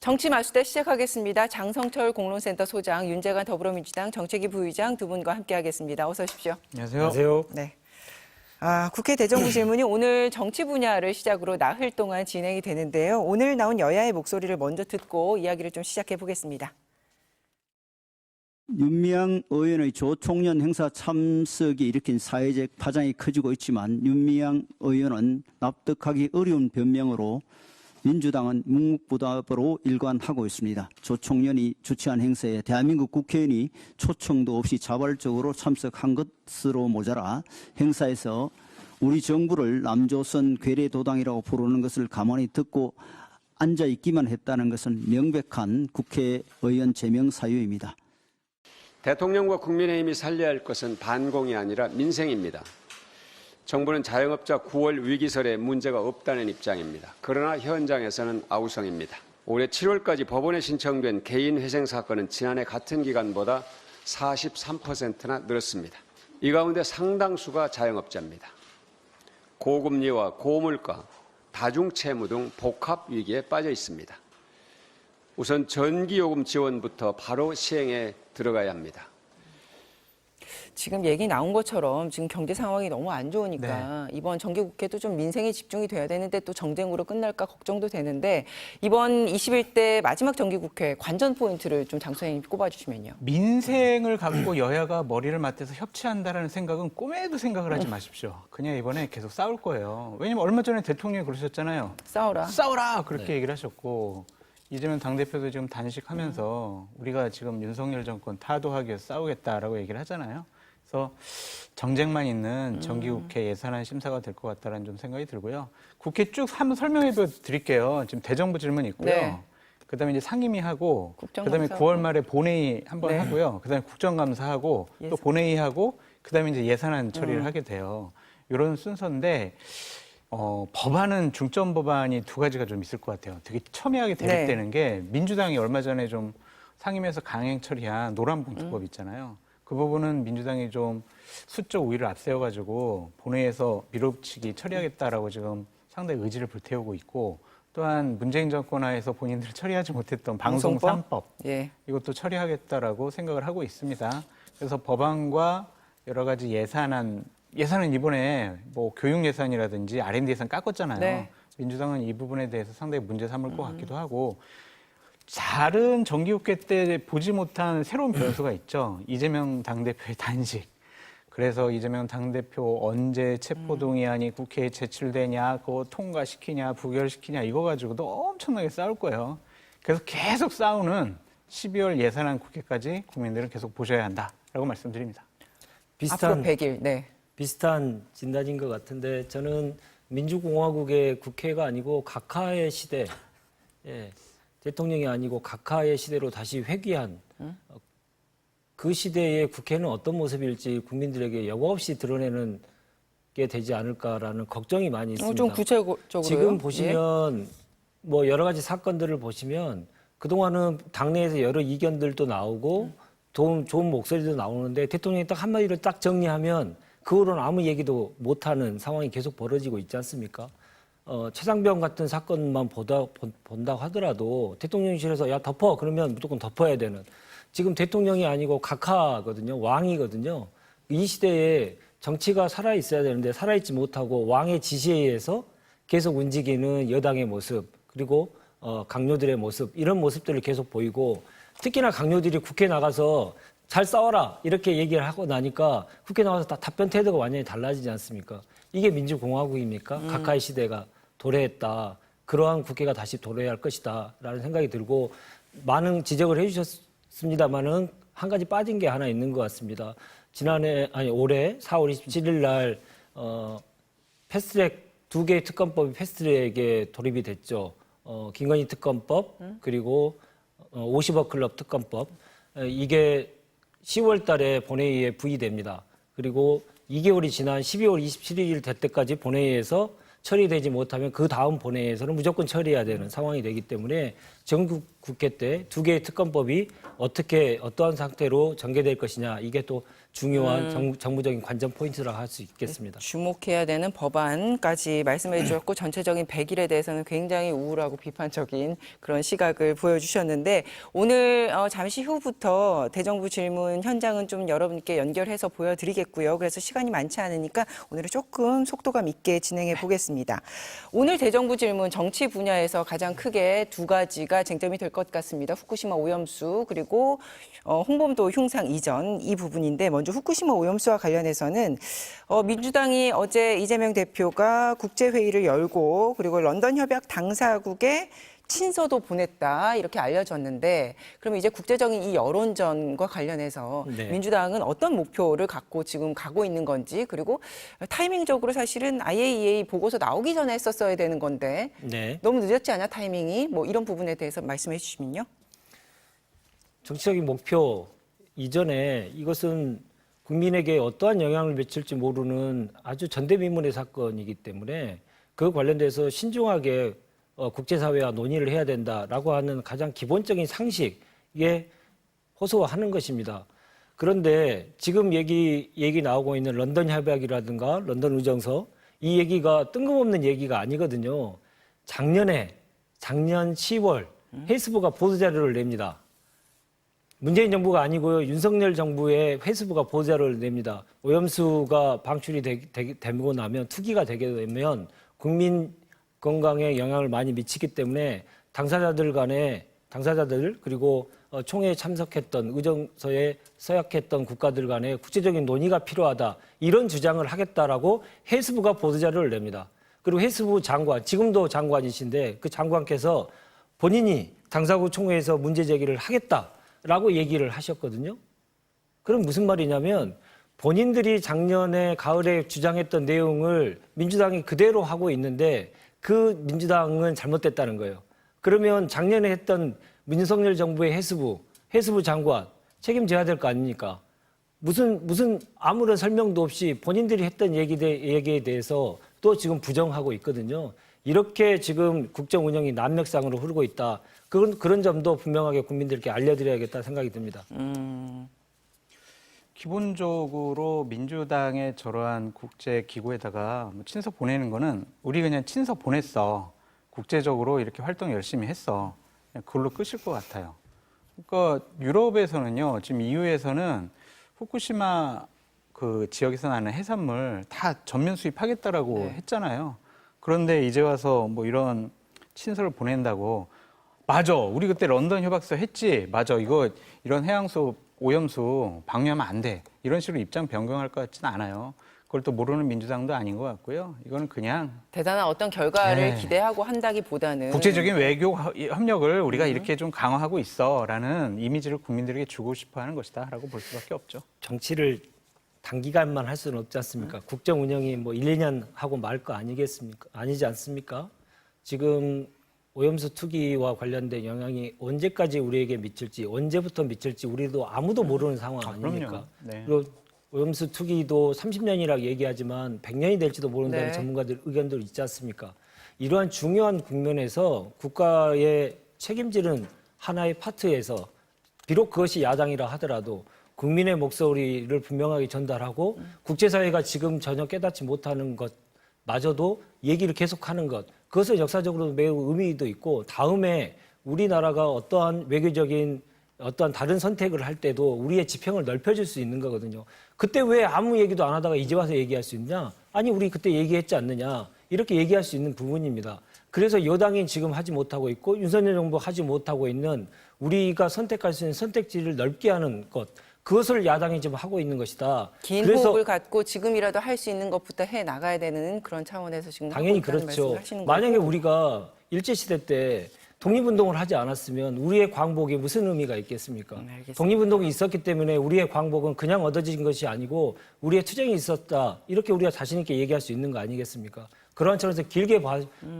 정치 마수대 시작하겠습니다. 장성철 공론센터 소장, 윤재관 더불어민주당 정책위 부의장 두 분과 함께하겠습니다. 어서 오십시오. 안녕하세요. 안녕하세요. 네. 국회 대정부 질문이 오늘 정치 분야를 시작으로 나흘 동안 진행이 되는데요. 오늘 나온 여야의 목소리를 먼저 듣고 이야기를 좀 시작해 보겠습니다. 윤미향 의원의 조총련 행사 참석이 일으킨 사회적 파장이 커지고 있지만 윤미향 의원은 납득하기 어려운 변명으로 민주당은 묵묵부답으로 일관하고 있습니다. 조총련이 주최한 행사에 대한민국 국회의원이 초청도 없이 자발적으로 참석한 것으로 모자라 행사에서 우리 정부를 남조선 괴뢰도당이라고 부르는 것을 가만히 듣고 앉아있기만 했다는 것은 명백한 국회의원 제명 사유입니다. 대통령과 국민의힘이 살려야 할 것은 반공이 아니라 민생입니다. 정부는 자영업자 9월 위기설에 문제가 없다는 입장입니다. 그러나 현장에서는 아우성입니다. 올해 7월까지 법원에 신청된 개인 회생 사건은 지난해 같은 기간보다 43%나 늘었습니다. 이 가운데 상당수가 자영업자입니다. 고금리와 고물가, 다중채무 등 복합 위기에 빠져 있습니다. 우선 전기요금 지원부터 바로 시행에 들어가야 합니다. 지금 얘기 나온 것처럼 지금 경제 상황이 너무 안 좋으니까 이번 정기국회도 좀 민생에 집중이 돼야 되는데 또 정쟁으로 끝날까 걱정도 되는데 이번 21대 마지막 정기국회 관전 포인트를 좀 장 소장님 꼽아주시면요. 민생을 갖고 여야가 머리를 맞대서 협치한다는 생각은 꿈에도 생각을 하지 마십시오. 그냥 이번에 계속 싸울 거예요. 왜냐면 얼마 전에 대통령이 그러셨잖아요. 싸워라. 싸워라! 그렇게 얘기를 하셨고 이재명 당대표도 지금 단식하면서 우리가 지금 윤석열 정권 타도하기 위해서 싸우겠다라고 얘기를 하잖아요. 그래서 정쟁만 있는 정기국회 예산안 심사가 될 것 같다는 좀 생각이 들고요. 국회 쭉 한번 설명해 드릴게요. 지금 대정부 질문 있고요. 네. 그다음에 이제 상임위하고 그다음에 국정감사하고. 9월 말에 본회의 한번 하고요. 그다음에 국정감사하고 또 본회의하고 그다음에 이제 예산안 처리를 하게 돼요. 이런 순서인데 법안은 중점 법안이 두 가지가 좀 있을 것 같아요. 되게 첨예하게 대립되는 게 민주당이 얼마 전에 좀 상임위에서 강행 처리한 노란봉투법 있잖아요. 그 부분은 민주당이 좀 수적 우위를 앞세워가지고 본회의에서 밀어붙이기 처리하겠다라고 지금 상당히 의지를 불태우고 있고 또한 문재인 정권 하에서 본인들이 처리하지 못했던 방송 3법 이것도 처리하겠다라고 생각을 하고 있습니다. 그래서 법안과 여러 가지 예산은 이번에 뭐 교육 예산이라든지 R&D 예산 깎았잖아요. 네. 민주당은 이 부분에 대해서 상당히 문제 삼을 것 같기도 하고 다른 정기국회 때 보지 못한 새로운 변수가 있죠. 이재명 당대표의 단식. 그래서 이재명 당대표 언제 체포동의안이 국회에 제출되냐, 그거 통과시키냐, 부결시키냐 이거 가지고도 엄청나게 싸울 거예요. 그래서 계속 싸우는 12월 예산안 국회까지 국민들은 계속 보셔야 한다라고 말씀드립니다. 앞으로 100일. 비슷한 진단인 것 같은데 저는 민주공화국의 국회가 아니고 각하의 시대, 대통령이 아니고 각하의 시대로 다시 회귀한 그 시대의 국회는 어떤 모습일지 국민들에게 여과 없이 드러내는 게 되지 않을까라는 걱정이 많이 있습니다. 좀 구체적으로요. 지금 보시면 뭐 여러 가지 사건들을 보시면 그동안은 당내에서 여러 이견들도 나오고 좋은 목소리도 나오는데 대통령이 딱 한마디로 딱 정리하면 그거로는 아무 얘기도 못하는 상황이 계속 벌어지고 있지 않습니까? 최상병 같은 사건만 본다고 하더라도 대통령실에서 야 덮어 그러면 무조건 덮어야 되는 지금 대통령이 아니고 각하거든요. 왕이거든요. 이 시대에 정치가 살아있어야 되는데 살아있지 못하고 왕의 지시에 의해서 계속 움직이는 여당의 모습 그리고 강요들의 모습 이런 모습들을 계속 보이고 특히나 강요들이 국회 나가서 잘 싸워라 이렇게 얘기를 하고 나니까 국회 나와서 다 답변 태도가 완전히 달라지지 않습니까? 이게 민주공화국입니까? 각하의 시대가 도래했다. 그러한 국회가 다시 도래할 것이다 라는 생각이 들고 많은 지적을 해주셨습니다만은 한 가지 빠진 게 하나 있는 것 같습니다. 올해 4월 27일 날 패스트트랙 2개의 특검법이 패스트트랙에 돌입이 됐죠. 김건희 특검법 그리고 50억 클럽 특검법 이게 10월 달에 본회의에 부의됩니다. 그리고 2개월이 지난 12월 27일 될 때까지 본회의에서 처리되지 못하면 그 다음 본회의에서는 무조건 처리해야 되는 상황이 되기 때문에 전국 국회 때 두 개의 특검법이 어떠한 상태로 전개될 것이냐 이게 또 중요한 정무적인 관전 포인트라 할 수 있겠습니다. 주목해야 되는 법안까지 말씀해 주셨고 전체적인 100일에 대해서는 굉장히 우울하고 비판적인 그런 시각을 보여주셨는데 오늘 잠시 후부터 대정부 질문 현장은 좀 여러분께 연결해서 보여드리겠고요. 그래서 시간이 많지 않으니까 오늘은 조금 속도감 있게 진행해 보겠습니다. 오늘 대정부 질문 정치 분야에서 가장 크게 두 가지가 쟁점이 될 것 같습니다. 후쿠시마 오염수 그리고 홍범도 흉상 이전 이 부분인데 먼저 후쿠시마 오염수와 관련해서는 민주당이 어제 이재명 대표가 국제회의를 열고 그리고 런던 협약 당사국에 친서도 보냈다 이렇게 알려졌는데 그러면 이제 국제적인 이 여론전과 관련해서 네. 민주당은 어떤 목표를 갖고 지금 가고 있는 건지 그리고 타이밍적으로 사실은 IAEA 보고서 나오기 전에 했었어야 되는 건데 네. 너무 늦었지 않아 타이밍이 뭐 이런 부분에 대해서 말씀해 주시면요. 정치적인 목표 이전에 이것은 국민에게 어떠한 영향을 미칠지 모르는 아주 전대미문의 사건이기 때문에 그 관련돼서 신중하게 국제사회와 논의를 해야 된다라고 하는 가장 기본적인 상식에 호소하는 것입니다. 그런데 지금 얘기 나오고 있는 런던 협약이라든가 런던 의정서 이 얘기가 뜬금없는 얘기가 아니거든요. 작년 10월 헬스부가 보도자료를 냅니다. 문재인 정부가 아니고요. 윤석열 정부의 회수부가 보도자료를 냅니다. 오염수가 방출이 되고 나면 투기가 되게 되면 국민 건강에 영향을 많이 미치기 때문에 당사자들 그리고 총회에 참석했던 의정서에 서약했던 국가들 간에 국제적인 논의가 필요하다. 이런 주장을 하겠다라고 해수부가 보도자료를 냅니다. 그리고 해수부 장관, 지금도 장관이신데 그 장관께서 본인이 당사국 총회에서 문제 제기를 하겠다라고 얘기를 하셨거든요. 그럼 무슨 말이냐면 본인들이 작년에 가을에 주장했던 내용을 민주당이 그대로 하고 있는데 그 민주당은 잘못됐다는 거예요. 그러면 작년에 했던 윤석열 정부의 해수부 장관 책임져야 될 거 아닙니까? 무슨 아무런 설명도 없이 본인들이 했던 얘기에 대해서 또 지금 부정하고 있거든요. 이렇게 지금 국정 운영이 난맥상으로 흐르고 있다. 그런 점도 분명하게 국민들께 알려드려야겠다 생각이 듭니다. 기본적으로 민주당의 저러한 국제기구에다가 친서 보내는 거는 우리 그냥 친서 보냈어. 국제적으로 이렇게 활동 열심히 했어. 그냥 그걸로 끝일 것 같아요. 그러니까 유럽에서는요, 지금 EU에서는 후쿠시마 그 지역에서 나는 해산물 다 전면 수입하겠다라고 했잖아요. 그런데 이제 와서 뭐 이런 친서를 보낸다고 맞아. 우리 그때 런던 협약서 했지. 맞아. 이런 해양수 오염수 방류하면 안 돼. 이런 식으로 입장 변경할 것 같지는 않아요. 그걸 또 모르는 민주당도 아닌 것 같고요. 이거는 그냥 대단한 어떤 결과를 네. 기대하고 한다기보다는 국제적인 외교 협력을 우리가 이렇게 좀 강화하고 있어라는 이미지를 국민들에게 주고 싶어하는 것이다라고 볼 수밖에 없죠. 정치를 단기간만 할 수는 없지 않습니까? 국정 운영이 뭐 1, 2년 하고 말 거 아니겠습니까? 아니지 않습니까? 지금 오염수 투기와 관련된 영향이 언제까지 우리에게 미칠지, 언제부터 미칠지 우리도 아무도 모르는 상황 아닙니까? 네. 그리고 오염수 투기도 30년이라고 얘기하지만 100년이 될지도 모른다는 네. 전문가들 의견도 있지 않습니까? 이러한 중요한 국면에서 국가의 책임지는 하나의 파트에서 비록 그것이 야당이라 하더라도 국민의 목소리를 분명하게 전달하고 국제사회가 지금 전혀 깨닫지 못하는 것마저도 얘기를 계속하는 것, 그것은 역사적으로 매우 의미도 있고 다음에 우리나라가 어떠한 외교적인 어떠한 다른 선택을 할 때도 우리의 지평을 넓혀줄 수 있는 거거든요. 그때 왜 아무 얘기도 안 하다가 이제 와서 얘기할 수 있냐? 아니 우리 그때 얘기했지 않느냐? 이렇게 얘기할 수 있는 부분입니다. 그래서 여당이 지금 하지 못하고 있고 윤석열 정부 하지 못하고 있는 우리가 선택할 수 있는 선택지를 넓게 하는 것, 그것을 야당이 지금 하고 있는 것이다. 긴 그래서 호흡을 갖고 지금이라도 할 수 있는 것부터 해 나가야 되는 그런 차원에서 지금 당연히 하고 있다는 그렇죠. 말씀을 하시는 만약에 거고. 우리가 일제시대 때 독립운동을 하지 않았으면 우리의 광복이 무슨 의미가 있겠습니까? 알겠습니다. 독립운동이 있었기 때문에 우리의 광복은 그냥 얻어진 것이 아니고 우리의 투쟁이 있었다. 이렇게 우리가 자신 있게 얘기할 수 있는 거 아니겠습니까? 그런 차원에서 길게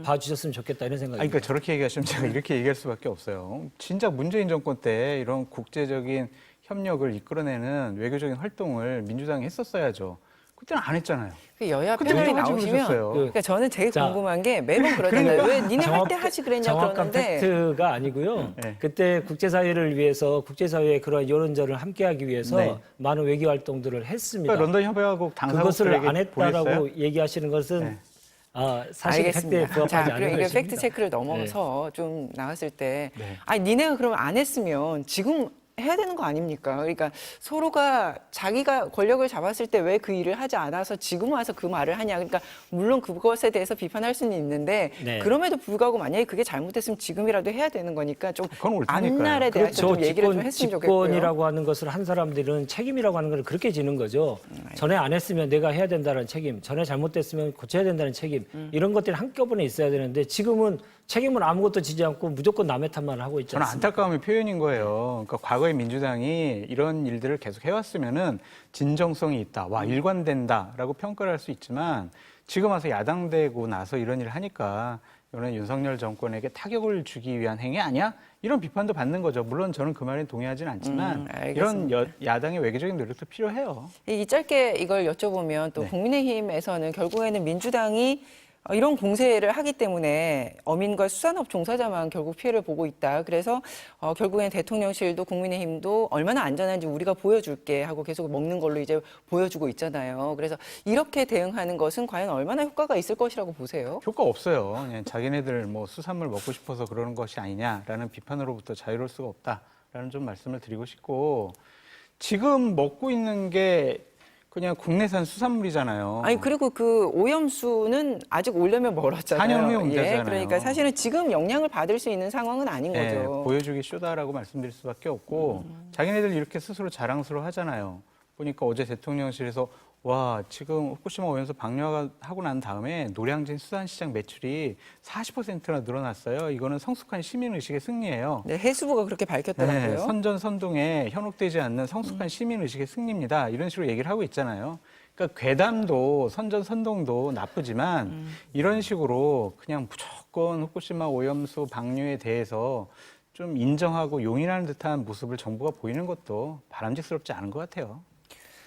봐주셨으면 좋겠다 이런 생각입니다. 그러니까 저렇게 얘기하시면 제가 이렇게 얘기할 수밖에 없어요. 진짜 문재인 정권 때 이런 국제적인 협력을 이끌어내는 외교적인 활동을 민주당이 했었어야죠. 그때는 안 했잖아요. 그 여야 그때 패널이 왜 하지 나오시면 그러셨어요? 그러니까 저는 되게 자, 궁금한 게 매번 그러잖아요. 왜 니네 할 때 하지 그랬냐 정확한 그러는데 팩트가 아니고요. 네. 그때 국제사회를 위해서 국제사회의 그런 여론전을 함께하기 위해서 네. 많은 외교 활동들을 했습니다. 그러니까 런던 협약국 그것을 당사국들에게 안 했다라고 보냈어요? 얘기하시는 것은 네. 사실 팩트에 알겠습니다. 부합하지 자, 않는 그럼 이게 것입니다. 팩트 체크를 넘어서 좀 나왔을 때, 네. 아니 니네가 그러면 안 했으면 지금 해야 되는 거 아닙니까? 그러니까 서로가 자기가 권력을 잡았을 때 왜 그 일을 하지 않아서 지금 와서 그 말을 하냐. 그러니까 물론 그것에 대해서 비판할 수는 있는데 네. 그럼에도 불구하고 만약에 그게 잘못됐으면 지금이라도 해야 되는 거니까 좀 그건 옳다니까요. 앞날에 대해서 좀 얘기를 좀 했으면 좋겠고요. 집권이라고 하는 것을 한 사람들은 책임이라고 하는 걸 그렇게 지는 거죠. 전에 안 했으면 내가 해야 된다는 책임, 전에 잘못됐으면 고쳐야 된다는 책임, 이런 것들이 한꺼번에 있어야 되는데 지금은 책임을 아무것도 지지 않고 무조건 남의 탓만 하고 있지 저는 않습니까? 안타까움의 표현인 거예요. 그러니까 과거에 민주당이 이런 일들을 계속 해왔으면은 진정성이 있다, 와 일관된다라고 평가를 할 수 있지만 지금 와서 야당 되고 나서 이런 일을 하니까 이거는 윤석열 정권에게 타격을 주기 위한 행위 아니야? 이런 비판도 받는 거죠. 물론 저는 그 말에 동의하지는 않지만 이런 야당의 외교적인 노력도 필요해요. 이 짧게 이걸 여쭤보면 또 네. 국민의힘에서는 결국에는 민주당이 이런 공세를 하기 때문에 어민과 수산업 종사자만 결국 피해를 보고 있다. 그래서 결국엔 대통령실도 국민의힘도 얼마나 안전한지 우리가 보여줄게 하고 계속 먹는 걸로 이제 보여주고 있잖아요. 그래서 이렇게 대응하는 것은 과연 얼마나 효과가 있을 것이라고 보세요? 효과 없어요. 그냥 자기네들 뭐 수산물 먹고 싶어서 그러는 것이 아니냐라는 비판으로부터 자유로울 수가 없다라는 좀 말씀을 드리고 싶고 지금 먹고 있는 게 그냥 국내산 수산물이잖아요. 아니 그리고 그 오염수는 아직 오려면 멀었잖아요. 4년 후에 문제잖아요. 그러니까 사실은 지금 영향을 받을 수 있는 상황은 아닌 네, 거죠. 보여주기 쇼다라고 말씀드릴 수밖에 없고 자기네들 이렇게 스스로 자랑스러워 하잖아요. 보니까 어제 대통령실에서 와 지금 후쿠시마 오염수 방류하고 난 다음에 노량진 수산시장 매출이 40%나 늘어났어요. 이거는 성숙한 시민의식의 승리예요. 네, 해수부가 그렇게 밝혔더라고요. 네, 선전선동에 현혹되지 않는 성숙한 시민의식의 승리입니다. 이런 식으로 얘기를 하고 있잖아요. 그러니까 괴담도 선전선동도 나쁘지만 이런 식으로 그냥 무조건 후쿠시마 오염수 방류에 대해서 좀 인정하고 용인하는 듯한 모습을 정부가 보이는 것도 바람직스럽지 않은 것 같아요.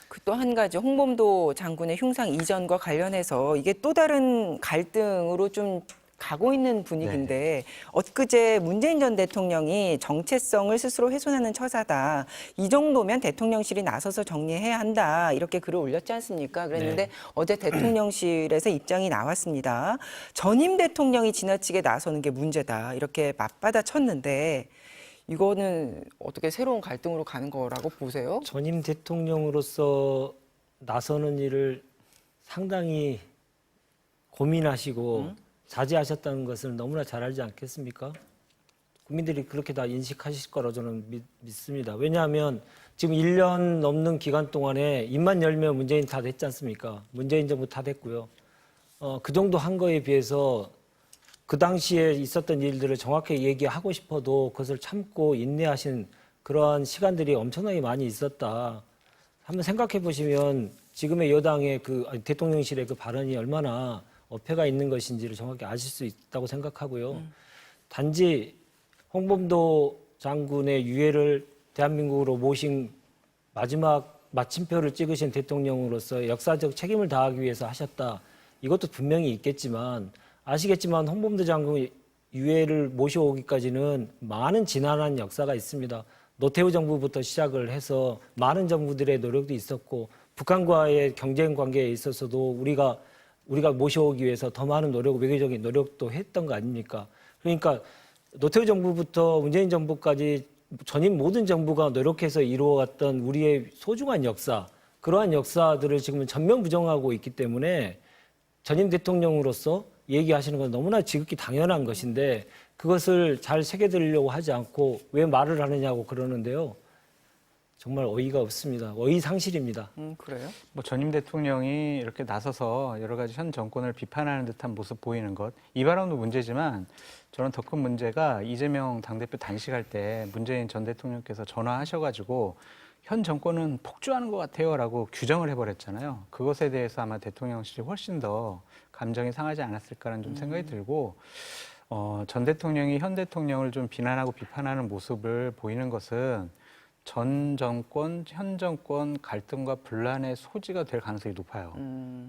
그 또 한 가지 홍범도 장군의 흉상 이전과 관련해서 이게 또 다른 갈등으로 좀 가고 있는 분위기인데 엊그제 문재인 전 대통령이 정체성을 스스로 훼손하는 처사다. 이 정도면 대통령실이 나서서 정리해야 한다. 이렇게 글을 올렸지 않습니까? 그랬는데 네. 어제 대통령실에서 입장이 나왔습니다. 전임 대통령이 지나치게 나서는 게 문제다. 이렇게 맞받아 쳤는데 이거는 어떻게 새로운 갈등으로 가는 거라고 보세요? 전임 대통령으로서 나서는 일을 상당히 고민하시고 자제하셨다는 것을 너무나 잘 알지 않겠습니까? 국민들이 그렇게 다 인식하실 거라고 저는 믿습니다. 왜냐하면 지금 1년 넘는 기간 동안에 입만 열면 문재인 탓했지 않습니까? 문재인 정부 탓했고요. 그 정도 한 거에 비해서 그 당시에 있었던 일들을 정확하게 얘기하고 싶어도 그것을 참고 인내하신 그러한 시간들이 엄청나게 많이 있었다. 한번 생각해 보시면 지금의 여당의 대통령실의 그 발언이 얼마나 어폐가 있는 것인지를 정확히 아실 수 있다고 생각하고요. 단지 홍범도 장군의 유해를 대한민국으로 모신 마지막 마침표를 찍으신 대통령으로서 역사적 책임을 다하기 위해서 하셨다. 이것도 분명히 있겠지만 아시겠지만 홍범도 장군 유해를 모셔오기까지는 많은 지난한 역사가 있습니다. 노태우 정부부터 시작을 해서 많은 정부들의 노력도 있었고 북한과의 경쟁 관계에 있어서도 우리가 모셔오기 위해서 더 많은 노력, 외교적인 노력도 했던 거 아닙니까? 그러니까 노태우 정부부터 문재인 정부까지 전임 모든 정부가 노력해서 이루어왔던 우리의 소중한 역사, 그러한 역사들을 지금은 전면 부정하고 있기 때문에 전임 대통령으로서 얘기하시는 건 너무나 지극히 당연한 것인데 그것을 잘 새겨들으려고 하지 않고 왜 말을 하느냐고 그러는데요. 정말 어이가 없습니다. 어이 상실입니다. 그래요? 뭐 전임 대통령이 이렇게 나서서 여러 가지 현 정권을 비판하는 듯한 모습 보이는 것, 이 발언도 문제지만 저는 더 큰 문제가 이재명 당대표 단식할 때 문재인 전 대통령께서 전화하셔가지고 현 정권은 폭주하는 것 같아요라고 규정을 해버렸잖아요. 그것에 대해서 아마 대통령실이 훨씬 더 감정이 상하지 않았을까라는 좀 생각이 들고 전 대통령이 현 대통령을 좀 비난하고 비판하는 모습을 보이는 것은 전 정권, 현 정권 갈등과 분란의 소지가 될 가능성이 높아요.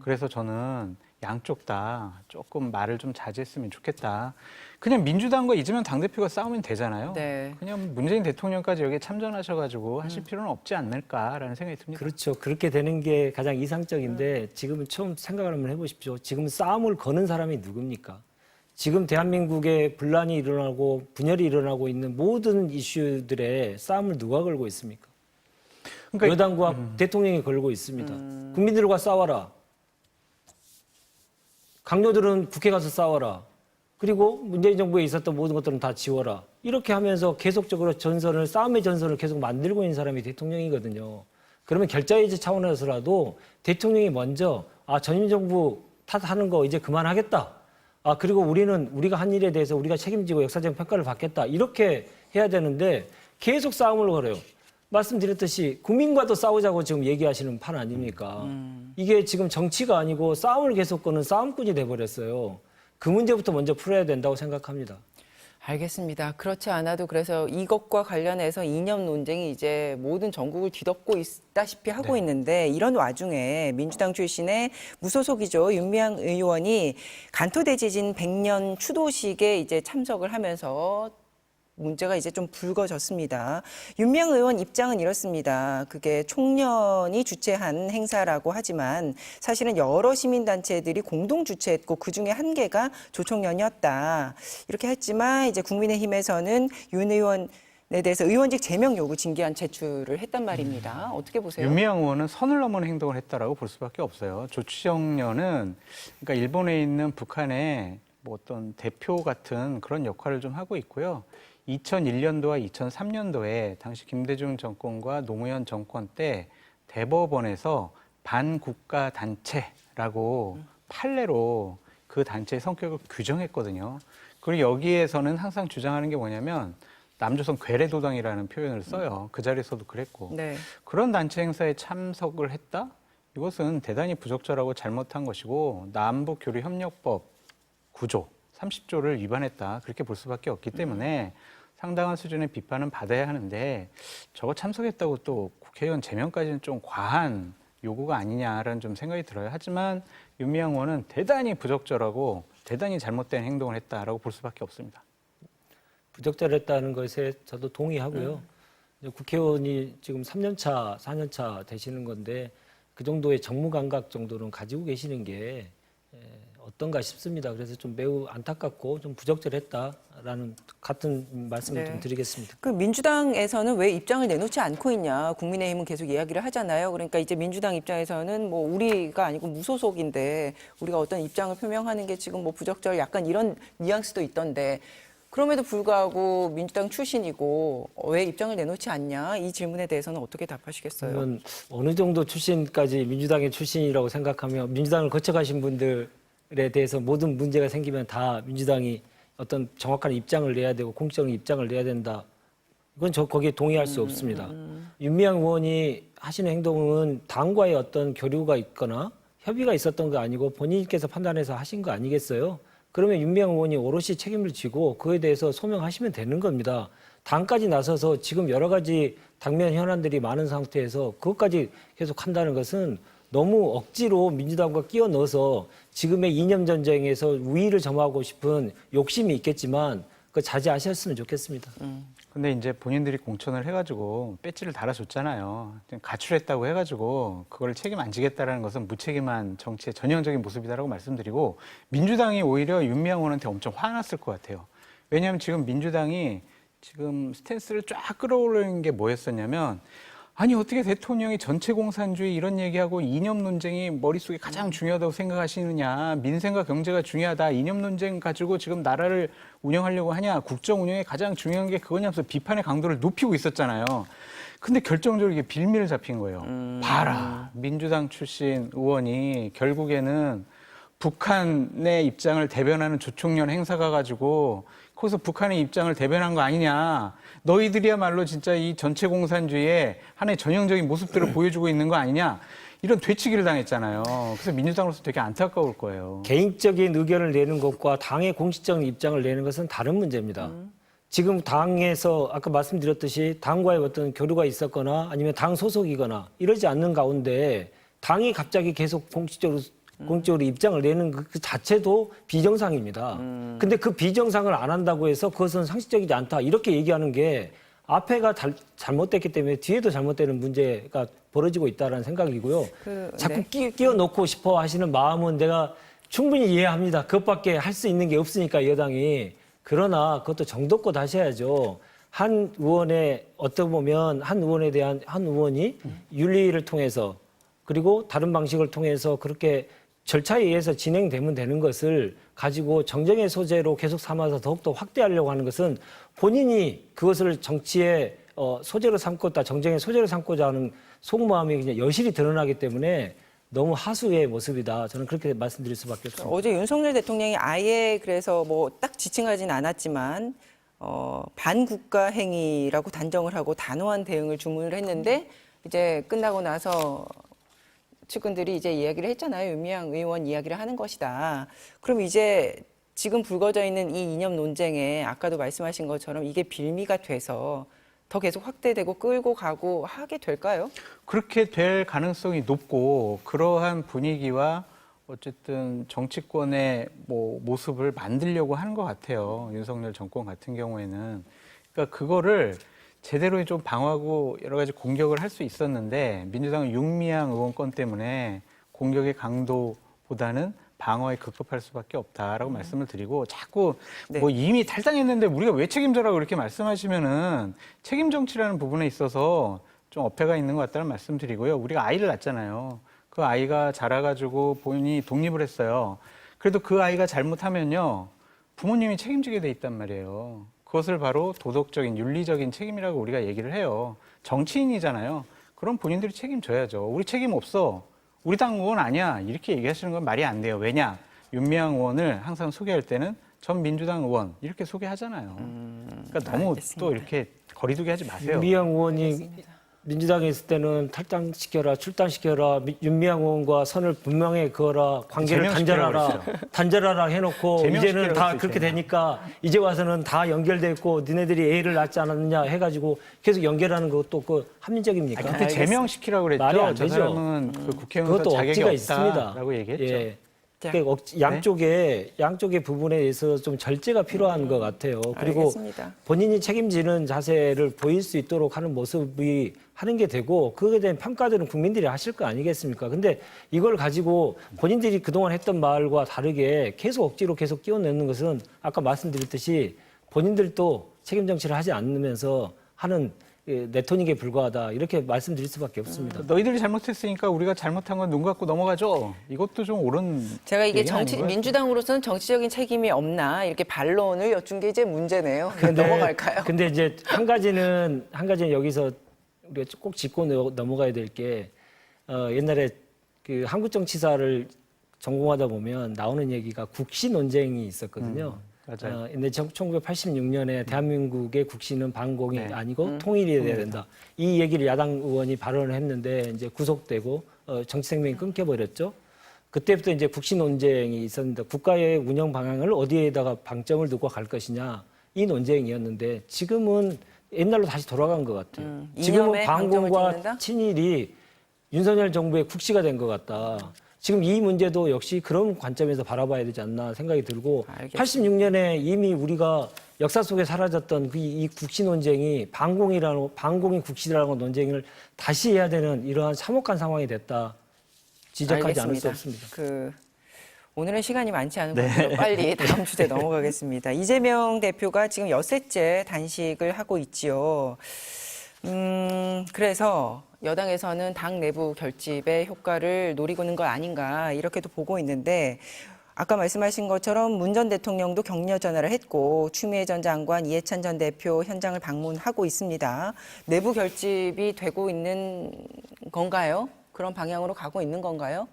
그래서 저는 양쪽 다 조금 말을 좀 자제했으면 좋겠다. 그냥 민주당과 이재명 당대표가 싸우면 되잖아요. 네. 그냥 문재인 대통령까지 여기에 참전하셔가지고 하실 필요는 없지 않을까라는 생각이 듭니다. 그렇죠. 그렇게 되는 게 가장 이상적인데 지금은 처음 생각을 한번 해보십시오. 지금 싸움을 거는 사람이 누굽니까? 지금 대한민국에 분란이 일어나고 분열이 일어나고 있는 모든 이슈들에 싸움을 누가 걸고 있습니까? 그러니까 여당과 대통령이 걸고 있습니다. 국민들과 싸워라. 강요들은 국회 가서 싸워라. 그리고 문재인 정부에 있었던 모든 것들은 다 지워라. 이렇게 하면서 계속적으로 싸움의 전선을 계속 만들고 있는 사람이 대통령이거든요. 그러면 결자해제 차원에서라도 대통령이 먼저 전임 정부 탓하는 거 이제 그만하겠다. 그리고 우리가 한 일에 대해서 우리가 책임지고 역사적 평가를 받겠다. 이렇게 해야 되는데 계속 싸움을 걸어요. 말씀드렸듯이 국민과도 싸우자고 지금 얘기하시는 판 아닙니까? 이게 지금 정치가 아니고 싸움을 계속 거는 싸움꾼이 돼버렸어요. 그 문제부터 먼저 풀어야 된다고 생각합니다. 알겠습니다. 그렇지 않아도 그래서 이것과 관련해서 이념 논쟁이 이제 모든 전국을 뒤덮고 있다시피 하고 있는데 이런 와중에 민주당 출신의 무소속이죠. 윤미향 의원이 간토대지진 100년 추도식에 이제 참석을 하면서 문제가 이제 좀 불거졌습니다. 윤미향 의원 입장은 이렇습니다. 그게 총련이 주최한 행사라고 하지만 사실은 여러 시민단체들이 공동 주최했고 그중에 한 개가 조총련이었다. 이렇게 했지만 이제 국민의힘에서는 윤 의원에 대해서 의원직 제명 요구 징계안 제출을 했단 말입니다. 어떻게 보세요? 윤미향 의원은 선을 넘은 행동을 했다라고 볼 수밖에 없어요. 조총련은 그러니까 일본에 있는 북한의 뭐 어떤 대표 같은 그런 역할을 좀 하고 있고요. 2001년도와 2003년도에 당시 김대중 정권과 노무현 정권 때 대법원에서 반국가 단체라고 판례로 그 단체의 성격을 규정했거든요. 그리고 여기에서는 항상 주장하는 게 뭐냐면 남조선 괴뢰도당이라는 표현을 써요. 그 자리에서도 그랬고. 네. 그런 단체 행사에 참석을 했다? 이것은 대단히 부적절하고 잘못한 것이고 남북교류협력법 9조, 30조를 위반했다. 그렇게 볼 수밖에 없기 때문에 상당한 수준의 비판은 받아야 하는데 저거 참석했다고 또 국회의원 제명까지는 좀 과한 요구가 아니냐라는 좀 생각이 들어요. 하지만 윤미향 의원은 대단히 부적절하고 대단히 잘못된 행동을 했다라고 볼 수밖에 없습니다. 부적절했다는 것에 저도 동의하고요. 국회의원이 지금 3년차, 4년차 되시는 건데 그 정도의 정무 감각 정도는 가지고 계시는 게 어떤가 싶습니다. 그래서 좀 매우 안타깝고 좀 부적절했다라는 같은 말씀을 좀 드리겠습니다. 그 민주당에서는 왜 입장을 내놓지 않고 있냐. 국민의힘은 계속 이야기를 하잖아요. 그러니까 이제 민주당 입장에서는 뭐 우리가 아니고 무소속인데 우리가 어떤 입장을 표명하는 게 지금 뭐 부적절 약간 이런 뉘앙스도 있던데 그럼에도 불구하고 민주당 출신이고 왜 입장을 내놓지 않냐. 이 질문에 대해서는 어떻게 답하시겠어요? 그러면 어느 정도 출신까지 민주당의 출신이라고 생각하며 민주당을 거쳐가신 분들에 대해서 모든 문제가 생기면 다 민주당이 어떤 정확한 입장을 내야 되고 공적인 입장을 내야 된다. 이건 저 거기에 동의할 수 없습니다. 윤미향 의원이 하시는 행동은 당과의 어떤 교류가 있거나 협의가 있었던 거 아니고 본인께서 판단해서 하신 거 아니겠어요? 그러면 윤미향 의원이 오롯이 책임을 지고 그에 대해서 소명하시면 되는 겁니다. 당까지 나서서 지금 여러 가지 당면 현안들이 많은 상태에서 그것까지 계속 한다는 것은 너무 억지로 민주당과 끼워 넣어서 지금의 이념 전쟁에서 우위를 점하고 싶은 욕심이 있겠지만 그 자제하셨으면 좋겠습니다. 근데 이제 본인들이 공천을 해가지고 배지를 달아줬잖아요. 가출했다고 해가지고 그걸 책임 안 지겠다라는 것은 무책임한 정치의 전형적인 모습이다라고 말씀드리고 민주당이 오히려 윤미향 의원한테 엄청 화났을 것 같아요. 왜냐하면 지금 민주당이 지금 스탠스를 쫙 끌어올리는 게 뭐였었냐면 아니 어떻게 대통령이 전체 공산주의 이런 얘기하고 이념 논쟁이 머릿속에 가장 중요하다고 생각하시느냐. 민생과 경제가 중요하다. 이념 논쟁 가지고 지금 나라를 운영하려고 하냐. 국정 운영에 가장 중요한 게 그거냐면서 비판의 강도를 높이고 있었잖아요. 근데 결정적으로 이게 빌미를 잡힌 거예요. 봐라. 민주당 출신 의원이 결국에는 북한의 입장을 대변하는 조총련 행사가 가지고 거기서 북한의 입장을 대변한 거 아니냐. 너희들이야말로 진짜 이 전체 공산주의의 하나의 전형적인 모습들을 보여주고 있는 거 아니냐. 이런 되치기를 당했잖아요. 그래서 민주당으로서 되게 안타까울 거예요. 개인적인 의견을 내는 것과 당의 공식적인 입장을 내는 것은 다른 문제입니다. 지금 당에서 아까 말씀드렸듯이 당과의 어떤 교류가 있었거나 아니면 당 소속이거나 이러지 않는 가운데 당이 갑자기 계속 공식적으로 입장을 내는 그 자체도 비정상입니다. 근데 그 비정상을 안 한다고 해서 그것은 상식적이지 않다. 이렇게 얘기하는 게 앞에가 잘못됐기 때문에 뒤에도 잘못되는 문제가 벌어지고 있다는 생각이고요. 자꾸 끼워 넣고 싶어 하시는 마음은 내가 충분히 이해합니다. 그것밖에 할 수 있는 게 없으니까 여당이. 그러나 그것도 정도껏 하셔야죠. 한 의원의 어떻게 보면 한 의원에 대한 한 의원이 윤리를 통해서 그리고 다른 방식을 통해서 그렇게 절차에 의해서 진행되면 되는 것을 가지고 정쟁의 소재로 계속 삼아서 더욱더 확대하려고 하는 것은 본인이 그것을 정치의 소재로 삼고자 정쟁의 소재로 삼고자 하는 속마음이 그냥 여실히 드러나기 때문에 너무 하수의 모습이다. 저는 그렇게 말씀드릴 수밖에 없습니다. 어제 윤석열 대통령이 아예 그래서 뭐 딱 지칭하진 않았지만 반국가 행위라고 단정을 하고 단호한 대응을 주문을 했는데 이제 끝나고 나서 측근들이 이제 이야기를 했잖아요. 윤미향 의원 이야기를 하는 것이다. 그럼 이제 지금 불거져 있는 이 이념 논쟁에 아까도 말씀하신 것처럼 이게 빌미가 돼서 더 계속 확대되고 끌고 가고 하게 될까요? 그렇게 될 가능성이 높고 그러한 분위기와 어쨌든 정치권의 뭐 모습을 만들려고 하는 것 같아요. 윤석열 정권 같은 경우에는. 그러니까 그거를 제대로 좀 방어하고 여러 가지 공격을 할 수 있었는데 민주당은 윤미향 의원 건 때문에 공격의 강도보다는 방어에 급급할 수밖에 없다라고 말씀을 드리고 자꾸 네. 뭐 이미 탈당했는데 우리가 왜 책임져라고 그렇게 말씀하시면은 책임 정치라는 부분에 있어서 좀 어폐가 있는 것 같다는 말씀드리고요. 우리가 아이를 낳잖아요. 그 아이가 자라가지고 본인이 독립을 했어요. 그래도 그 아이가 잘못하면요. 부모님이 책임지게 돼 있단 말이에요. 그것을 바로 도덕적인, 윤리적인 책임이라고 우리가 얘기를 해요. 정치인이잖아요. 그럼 본인들이 책임져야죠. 우리 책임 없어. 우리 당 의원 아니야. 이렇게 얘기하시는 건 말이 안 돼요. 왜냐? 윤미향 의원을 항상 소개할 때는 전 민주당 의원 이렇게 소개하잖아요. 그러니까 너무 알겠습니다. 또 이렇게 거리두기 하지 마세요. 윤미향 의원이 민주당에 있을 때는 탈당시켜라, 출당시켜라, 윤미향 의원과 선을 분명히 그어라, 관계를 제명시키라고 단절하라 해놓고 이제는 제명시키라고 다 그랬어요, 그렇게 제명. 되니까 이제 와서는 다 연결됐고 니네들이 애를 낳지 않았느냐 해가지고 계속 연결하는 것도 그 합리적입니까? 그때 제명시키라고 그랬죠. 말이 안 저 되죠. 사람은 그 국회의원서 그것도 자격이 억지가 있습니다. 없다라고 얘기했죠. 예. 자, 그러니까 양쪽의 부분에 대해서 좀 절제가 필요한 것 같아요. 그리고 알겠습니다. 본인이 책임지는 자세를 보일 수 있도록 하는 모습이 하는 게 되고 그거에 대한 평가들은 국민들이 하실 거 아니겠습니까? 근데 이걸 가지고 본인들이 그동안 했던 말과 다르게 계속 억지로 계속 끼워내는 것은 아까 말씀드렸듯이 본인들도 책임 정치를 하지 않으면서 하는 네토닉에 불과하다 이렇게 말씀드릴 수밖에 없습니다. 너희들이 잘못했으니까 우리가 잘못한 건 눈 감고 넘어가죠. 이것도 좀 옳은 제가 이게 얘기는 아닌 것 같아요. 민주당으로서는 정치적인 책임이 없나 이렇게 반론을 여쭌 게 이제 문제네요. 넘어갈까요? 근데 이제 한 가지는 여기서 우리가 꼭 짚고 넘어가야 될 게 옛날에 그 한국 정치사를 전공하다 보면 나오는 얘기가 국시 논쟁이 있었거든요. 맞아요. 근데 1986년에 대한민국의 국시는 반공이 네. 아니고 통일이 돼야 된다. 이 얘기를 야당 의원이 발언을 했는데 이제 구속되고 정치 생명이 끊겨버렸죠. 그때부터 이제 국시 논쟁이 있었는데 국가의 운영 방향을 어디에다가 방점을 두고 갈 것이냐 이 논쟁이었는데 지금은 옛날로 다시 돌아간 것 같아요. 지금은 이념에 방점을 반공과 찍는다? 친일이 윤석열 정부의 국시가 된 것 같다. 지금 이 문제도 역시 그런 관점에서 바라봐야 되지 않나 생각이 들고 알겠습니다. 86년에 이미 우리가 역사 속에 사라졌던 이 국시 논쟁이 반공이 국시라는 논쟁을 다시 해야 되는 이러한 참혹한 상황이 됐다. 지적하지 않을 수 알겠습니다. 없습니다. 오늘은 시간이 많지 않은 관계로 빨리 다음 주제 넘어가겠습니다. 이재명 대표가 지금 엿새째 단식을 하고 있지요. 그래서 여당에서는 당 내부 결집의 효과를 노리고 있는 것 아닌가 이렇게도 보고 있는데 아까 말씀하신 것처럼 문 전 대통령도 격려 전화를 했고 추미애 전 장관, 이해찬 전 대표 현장을 방문하고 있습니다. 내부 결집이 되고 있는 건가요? 그런 방향으로 가고 있는 건가요?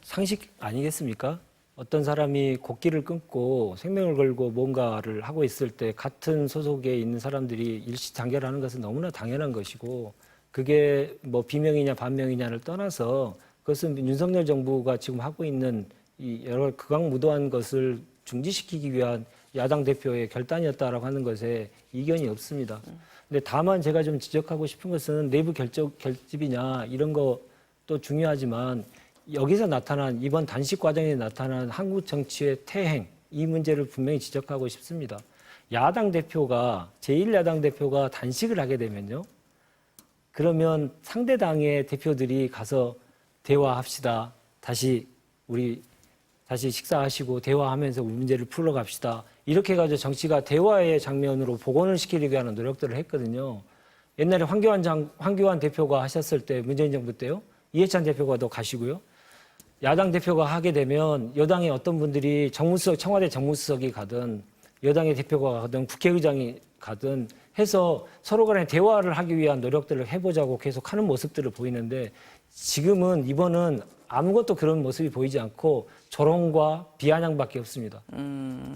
상식 아니겠습니까? 어떤 사람이 곡기를 끊고 생명을 걸고 뭔가를 하고 있을 때 같은 소속에 있는 사람들이 일시단결하는 것은 너무나 당연한 것이고 그게 뭐 비명이냐 반명이냐를 떠나서 그것은 윤석열 정부가 지금 하고 있는 이 여러 극악무도한 것을 중지시키기 위한 야당 대표의 결단이었다라고 하는 것에 이견이 없습니다. 근데 다만 제가 좀 지적하고 싶은 것은 내부 결집이냐 이런 것도 중요하지만 여기서 나타난 이번 단식 과정에 나타난 한국 정치의 퇴행 이 문제를 분명히 지적하고 싶습니다. 야당 대표가 제1야당 대표가 단식을 하게 되면요. 그러면 상대 당의 대표들이 가서 대화합시다. 다시 식사하시고 대화하면서 문제를 풀어갑시다. 이렇게 해가지고 정치가 대화의 장면으로 복원을 시키려고 하는 노력들을 했거든요. 옛날에 황교안 대표가 하셨을 때 문재인 정부 때요. 이해찬 대표가 더 가시고요. 야당 대표가 하게 되면 여당의 어떤 분들이 청와대 정무수석이 가든 여당의 대표가 가든 국회의장이 가든 해서 서로 간에 대화를 하기 위한 노력들을 해보자고 계속 하는 모습들을 보이는데 지금은 이번은 아무것도 그런 모습이 보이지 않고 조롱과 비아냥밖에 없습니다.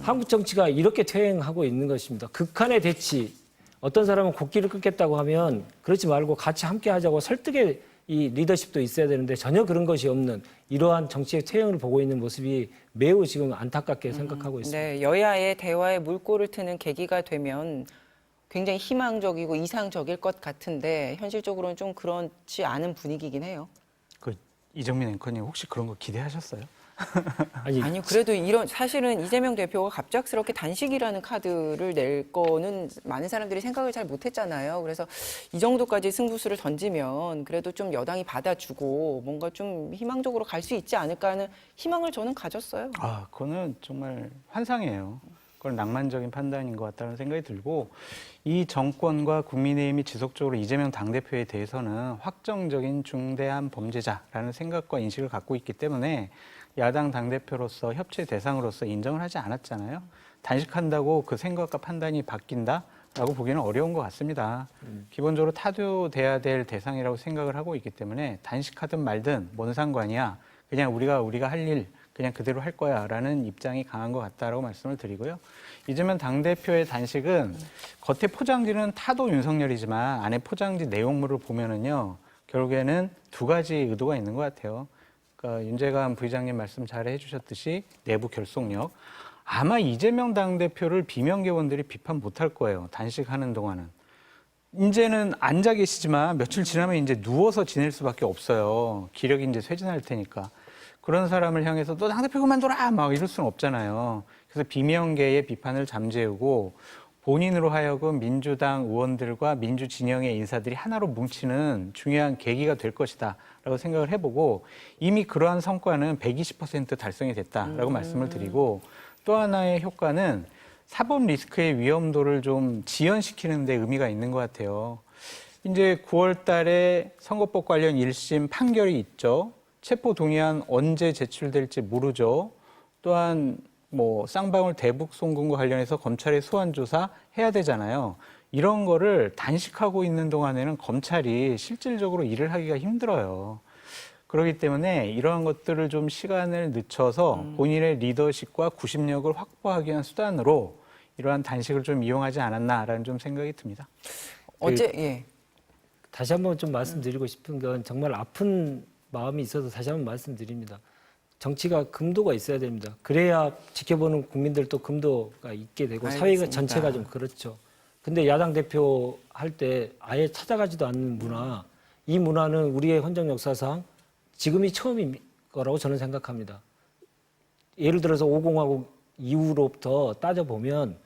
한국 정치가 이렇게 퇴행하고 있는 것입니다. 극한의 대치. 어떤 사람은 곡기를 끊겠다고 하면 그렇지 말고 같이 함께 하자고 설득의 이 리더십도 있어야 되는데 전혀 그런 것이 없는 이러한 정치의 퇴행을 보고 있는 모습이 매우 지금 안타깝게 생각하고 있습니다. 네, 여야의 대화에 물꼬를 트는 계기가 되면 굉장히 희망적이고 이상적일 것 같은데 현실적으로는 좀 그렇지 않은 분위기긴 해요. 그 이정민 앵커님 혹시 그런 거 기대하셨어요? 아니 그래도 사실은 이재명 대표가 갑작스럽게 단식이라는 카드를 낼 거는 많은 사람들이 생각을 잘 못했잖아요. 그래서 이 정도까지 승부수를 던지면 그래도 좀 여당이 받아주고 뭔가 좀 희망적으로 갈 수 있지 않을까 하는 희망을 저는 가졌어요. 아, 그거는 정말 환상이에요. 그건 낭만적인 판단인 것 같다는 생각이 들고 이 정권과 국민의힘이 지속적으로 이재명 당대표에 대해서는 확정적인 중대한 범죄자라는 생각과 인식을 갖고 있기 때문에 야당 당대표로서 협치 대상으로서 인정을 하지 않았잖아요. 단식한다고 그 생각과 판단이 바뀐다라고 보기는 어려운 것 같습니다. 기본적으로 타도돼야 될 대상이라고 생각을 하고 있기 때문에 단식하든 말든 뭔 상관이야. 그냥 우리가 할 일 그냥 그대로 할 거야라는 입장이 강한 것 같다라고 말씀을 드리고요. 이재명 당대표의 단식은 겉에 포장지는 타도 윤석열이지만 안에 포장지 내용물을 보면은요. 결국에는 두 가지 의도가 있는 것 같아요. 그러니까 윤재관 부의장님 말씀 잘 해주셨듯이 내부 결속력. 아마 이재명 당대표를 비명계원들이 비판 못할 거예요. 단식하는 동안은. 이제는 앉아 계시지만 며칠 지나면 이제 누워서 지낼 수밖에 없어요. 기력이 이제 쇠진할 테니까. 그런 사람을 향해서 너 당대표 그만둬라! 막 이럴 수는 없잖아요. 그래서 비명계의 비판을 잠재우고 본인으로 하여금 민주당 의원들과 민주진영의 인사들이 하나로 뭉치는 중요한 계기가 될 것이다 라고 생각을 해보고 이미 그러한 성과는 120% 달성이 됐다라고 말씀을 드리고 또 하나의 효과는 사법 리스크의 위험도를 좀 지연시키는 데 의미가 있는 것 같아요. 이제 9월 달에 선거법 관련 1심 판결이 있죠. 체포동의안 언제 제출될지 모르죠. 또한 쌍방울 대북 송금과 관련해서 검찰의 소환 조사 해야 되잖아요. 이런 거를 단식하고 있는 동안에는 검찰이 실질적으로 일을 하기가 힘들어요. 그렇기 때문에 이러한 것들을 좀 시간을 늦춰서 본인의 리더십과 구심력을 확보하기 위한 수단으로 이러한 단식을 좀 이용하지 않았나라는 좀 생각이 듭니다. 예. 다시 한번 좀 말씀드리고 싶은 건 정말 아픈 마음이 있어서 다시 한번 말씀드립니다. 정치가 금도가 있어야 됩니다. 그래야 지켜보는 국민들도 금도가 있게 되고 알겠습니다. 사회가 전체가 좀 그렇죠. 근데 야당 대표 할 때 아예 찾아가지도 않는 문화, 이 문화는 우리의 헌정 역사상 지금이 처음인 거라고 저는 생각합니다. 예를 들어서 5공화국 이후로부터 따져보면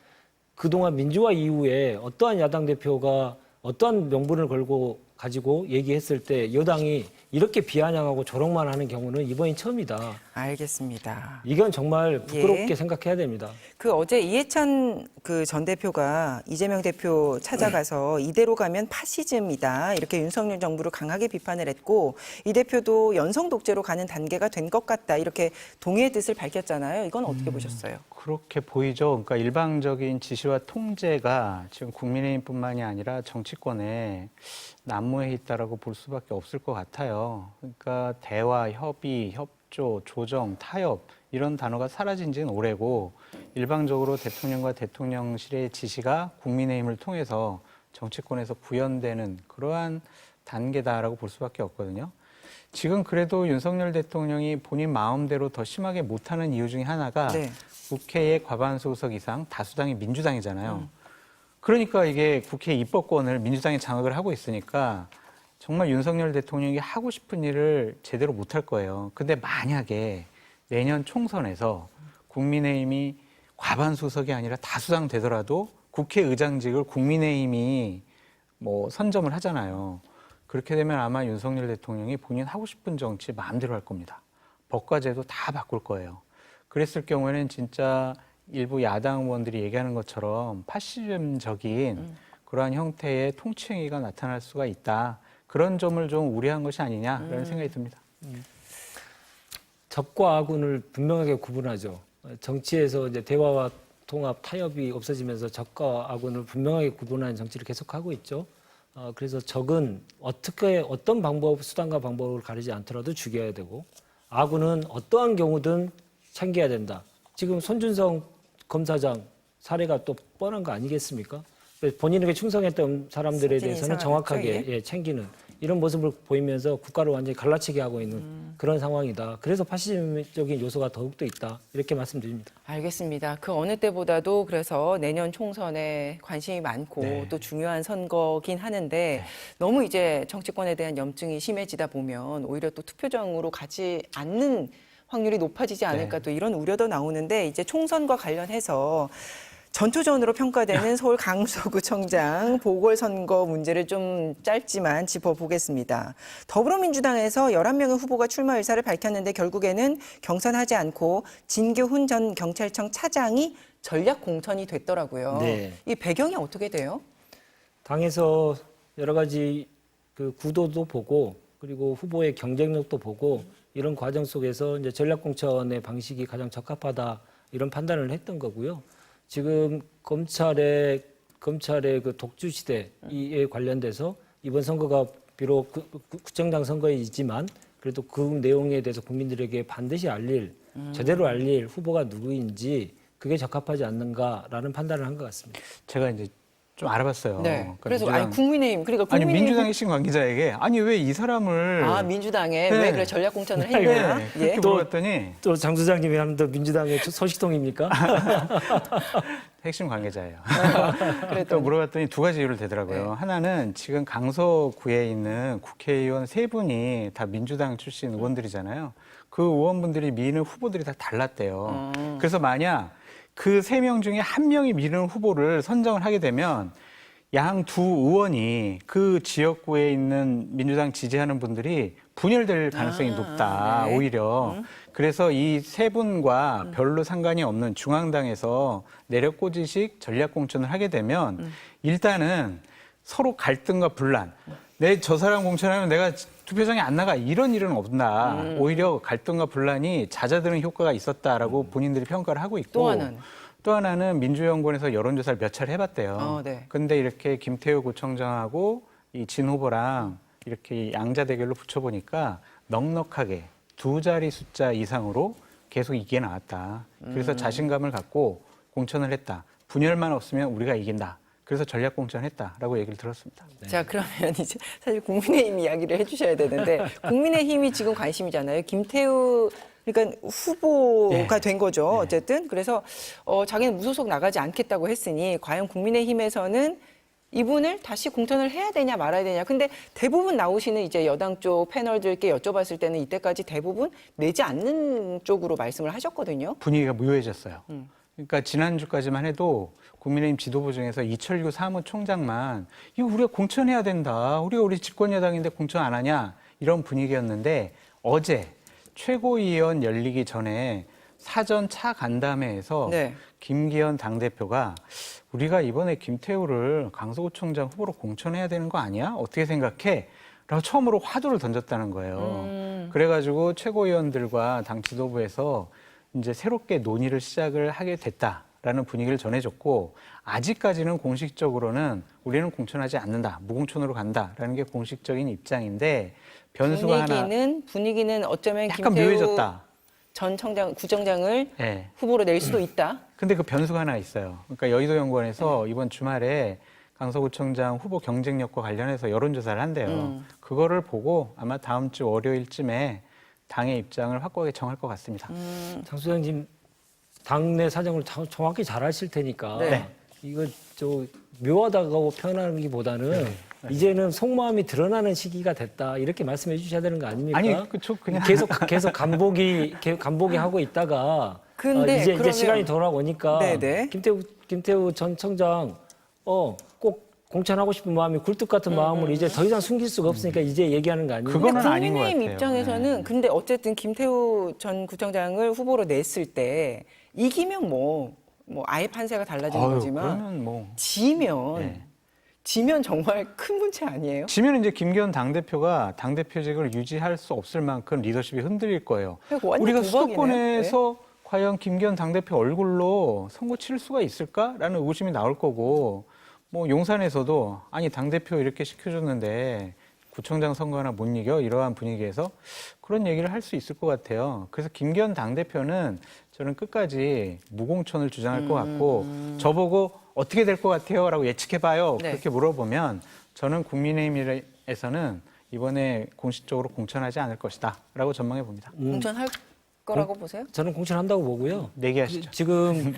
그동안 민주화 이후에 어떠한 야당 대표가 어떠한 명분을 걸고 가지고 얘기했을 때 여당이 이렇게 비아냥하고 조롱만 하는 경우는 이번이 처음이다. 알겠습니다. 이건 정말 부끄럽게 예. 생각해야 됩니다. 그 어제 이해찬 그 전 대표가 이재명 대표 찾아가서 이대로 가면 파시즘이다 이렇게 윤석열 정부를 강하게 비판을 했고 이 대표도 연성 독재로 가는 단계가 된 것 같다 이렇게 동의의 뜻을 밝혔잖아요. 이건 어떻게 보셨어요? 그렇게 보이죠. 그러니까 일방적인 지시와 통제가 지금 국민의힘뿐만이 아니라 정치권에 난무해 있다라고 볼 수밖에 없을 것 같아요. 그러니까 대화, 협의, 협조, 조정, 타협 이런 단어가 사라진 지는 오래고 일방적으로 대통령과 대통령실의 지시가 국민의힘을 통해서 정치권에서 구현되는 그러한 단계다라고 볼 수밖에 없거든요. 지금 그래도 윤석열 대통령이 본인 마음대로 더 심하게 못하는 이유 중에 하나가 네. 국회의 과반수 의석 이상 다수당이 민주당이잖아요. 그러니까 이게 국회 입법권을 민주당이 장악을 하고 있으니까 정말 윤석열 대통령이 하고 싶은 일을 제대로 못할 거예요. 근데 만약에 내년 총선에서 국민의힘이 과반수 의석이 아니라 다수당 되더라도 국회의장직을 국민의힘이 뭐 선점을 하잖아요. 그렇게 되면 아마 윤석열 대통령이 본인 하고 싶은 정치 마음대로 할 겁니다. 법과 제도 다 바꿀 거예요. 그랬을 경우에는 진짜 일부 야당 의원들이 얘기하는 것처럼 파시즘적인 그러한 형태의 통치행위가 나타날 수가 있다. 그런 점을 좀 우려한 것이 아니냐라는 생각이 듭니다. 적과 악운을 분명하게 구분하죠. 정치에서 이제 대화와 통합, 타협이 없어지면서 적과 악운을 분명하게 구분하는 정치를 계속하고 있죠. 그래서 적은 어떤 방법, 수단과 방법을 가리지 않더라도 죽여야 되고, 악운은 어떠한 경우든 챙겨야 된다. 지금 손준성 검사장 사례가 또 뻔한 거 아니겠습니까? 본인에게 충성했던 사람들에 대해서는 정확하게 챙기는 이런 모습을 보이면서 국가를 완전히 갈라치게 하고 있는 그런 상황이다. 그래서 파시즘적인 요소가 더욱더 있다. 이렇게 말씀드립니다. 알겠습니다. 그 어느 때보다도 그래서 내년 총선에 관심이 많고 네. 또 중요한 선거긴 하는데 너무 이제 정치권에 대한 염증이 심해지다 보면 오히려 또 투표장으로 가지 않는 확률이 높아지지 않을까 또 이런 우려도 나오는데 이제 총선과 관련해서 전초전으로 평가되는 서울 강서구청장 보궐선거 문제를 좀 짧지만 짚어보겠습니다. 더불어민주당에서 11명의 후보가 출마 의사를 밝혔는데 결국에는 경선하지 않고 진교훈 전 경찰청 차장이 전략 공천이 됐더라고요. 네. 이 배경이 어떻게 돼요? 당에서 여러 가지 그 구도도 보고 그리고 후보의 경쟁력도 보고 이런 과정 속에서 이제 전략공천의 방식이 가장 적합하다 이런 판단을 했던 거고요. 지금 검찰의 그 독주 시대에 관련돼서 이번 선거가 비록 구청장 선거이지만 그래도 그 내용에 대해서 국민들에게 반드시 제대로 알릴 후보가 누구인지 그게 적합하지 않는가라는 판단을 한 것 같습니다. 제가 이제 좀 알아봤어요. 네. 그러니까 그래서 민주당, 아니 국민의힘 그러니까 아니 국민의힘 민주당의 신 관계자에게 아니 왜 이 사람을 민주당에 네. 왜 그래 전략 공천을 했냐? 네, 예. 그렇게 물어봤더니 또 장 소장님이 하는 더 민주당의 소식통입니까? 핵심 관계자예요. 또 물어봤더니 두 가지 이유를 대더라고요. 네. 하나는 지금 강서구에 있는 국회의원 세 분이 다 민주당 출신 의원들이잖아요. 그 의원분들이 미는 후보들이 다 달랐대요. 그래서 만약 그 세 명 중에 한 명이 미는 후보를 선정을 하게 되면 양 두 의원이 그 지역구에 있는 민주당 지지하는 분들이 분열될 가능성이 높다, 네. 오히려. 그래서 이 세 분과 별로 상관이 없는 중앙당에서 내력 꽂이식 전략 공천을 하게 되면 일단은 서로 갈등과 분란. 저 사람 공천하면 내가 투표장에 안 나가 이런 일은 없다. 오히려 갈등과 분란이 잦아드는 효과가 있었다라고 본인들이 평가를 하고 있고 또 하나는 민주연구원에서 여론조사를 몇 차례 해봤대요. 네. 근데 이렇게 김태우 구청장하고 이 진 후보랑 이렇게 양자 대결로 붙여보니까 넉넉하게 두 자리 숫자 이상으로 계속 이게 나왔다. 그래서 자신감을 갖고 공천을 했다. 분열만 없으면 우리가 이긴다. 그래서 전략 공천했다라고 얘기를 들었습니다. 네. 자, 그러면 이제 사실 국민의힘 이야기를 해주셔야 되는데 국민의힘이 지금 관심이잖아요. 김태우 그러니까 후보가 된 거죠. 어쨌든 그래서 자기는 무소속 나가지 않겠다고 했으니 과연 국민의힘에서는 이분을 다시 공천을 해야 되냐 말아야 되냐. 근데 대부분 나오시는 이제 여당 쪽 패널들께 여쭤봤을 때는 이때까지 대부분 내지 않는 쪽으로 말씀을 하셨거든요. 분위기가 무효해졌어요. 그러니까 지난주까지만 해도 국민의힘 지도부 중에서 이철규 사무총장만 이거 우리가 공천해야 된다. 우리 집권 여당인데 공천 안 하냐. 이런 분위기였는데 어제 최고위원 열리기 전에 사전 차 간담회에서 네. 김기현 당대표가 우리가 이번에 김태우를 강서구청장 후보로 공천해야 되는 거 아니야? 어떻게 생각해? 라고 처음으로 화두를 던졌다는 거예요. 그래가지고 최고위원들과 당 지도부에서 이제 새롭게 논의를 시작을 하게 됐다라는 분위기를 전해줬고 아직까지는 공식적으로는 우리는 공천하지 않는다. 무공천으로 간다라는 게 공식적인 입장인데 변수가 분위기는 어쩌면 약간 김태우 묘해졌다. 전 구청장을 후보로 낼 수도 있다. 근데 그 변수가 하나 있어요. 그러니까 여의도 연구원에서 이번 주말에 강서구청장 후보 경쟁력과 관련해서 여론조사를 한대요. 그거를 보고 아마 다음 주 월요일쯤에 당의 입장을 확고하게 정할 것 같습니다. 장 소장님 당내 사정을 정확히 잘 아실 테니까 네. 이거 묘하다고 표현하기보다는 이제는 속마음이 드러나는 시기가 됐다 이렇게 말씀해 주셔야 되는 거 아닙니까? 아니, 그쵸, 그냥. 계속 간보기 하고 있다가 근데 이제 그러면- 시간이 돌아오니까 네네. 김태우 전 청장 꼭 공천하고 싶은 마음이 굴뚝 같은 마음을 이제 더 이상 숨길 수가 없으니까 이제 얘기하는 거 아닙니까? 그거는 아닌 것 국민의힘 같아요. 입장에서는 네. 근데 어쨌든 김태우 전 구청장을 후보로 냈을 때 이기면 뭐 아예 판세가 달라지는 어휴, 거지만 그러면 뭐. 지면 네. 정말 큰 문제 아니에요? 지면 이제 김기현 당대표가 당대표직을 유지할 수 없을 만큼 리더십이 흔들릴 거예요. 완전 우리가 도박이네요. 수도권에서 과연 김기현 당대표 얼굴로 선거 치를 수가 있을까라는 의구심이 나올 거고, 뭐 용산에서도 아니 당대표 이렇게 시켜줬는데 구청장 선거 하나 못 이겨 이러한 분위기에서 그런 얘기를 할 수 있을 것 같아요. 그래서 김기현 당대표는 저는 끝까지 무공천을 주장할 것 같고 저보고 어떻게 될 것 같아요? 라고 예측해봐요. 네. 그렇게 물어보면 저는 국민의힘에서는 이번에 공식적으로 공천하지 않을 것이다 라고 전망해 봅니다. 공천할 거라고 보세요? 저는 공천한다고 보고요. 내기하시죠. 지금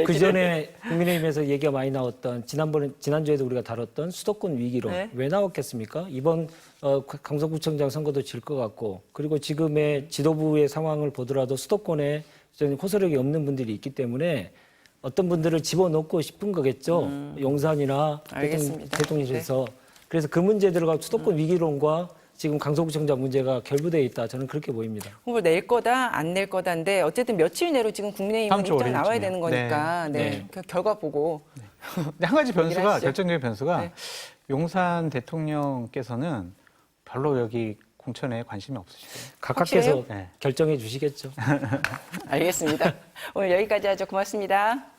그 전에 국민의힘에서 얘기가 많이 나왔던 지난주에도 우리가 다뤘던 수도권 위기론 네. 왜 나왔겠습니까? 이번 강서구청장 선거도 질 것 같고 그리고 지금의 지도부의 상황을 보더라도 수도권에 저는 호소력이 없는 분들이 있기 때문에 어떤 분들을 집어넣고 싶은 거겠죠. 용산이나 알겠습니다. 대통령실에서 그래서 그 문제들과 수도권 위기론과 지금 강서구청장 문제가 결부되어 있다. 저는 그렇게 보입니다. 후보를 낼 거다, 안 낼 거다인데 어쨌든 며칠 내로 지금 국민의힘은 다음 주 입장 나와야 월요일쯤이요. 되는 거니까 네. 네. 네. 그 결과 보고 근데 한 가지 변수가 얘기하시죠. 결정적인 변수가 네. 용산 대통령께서는 별로 여기 공천에 관심이 없으시대요. 각각께서 네. 결정해 주시겠죠. 알겠습니다. 오늘 여기까지 하죠. 고맙습니다.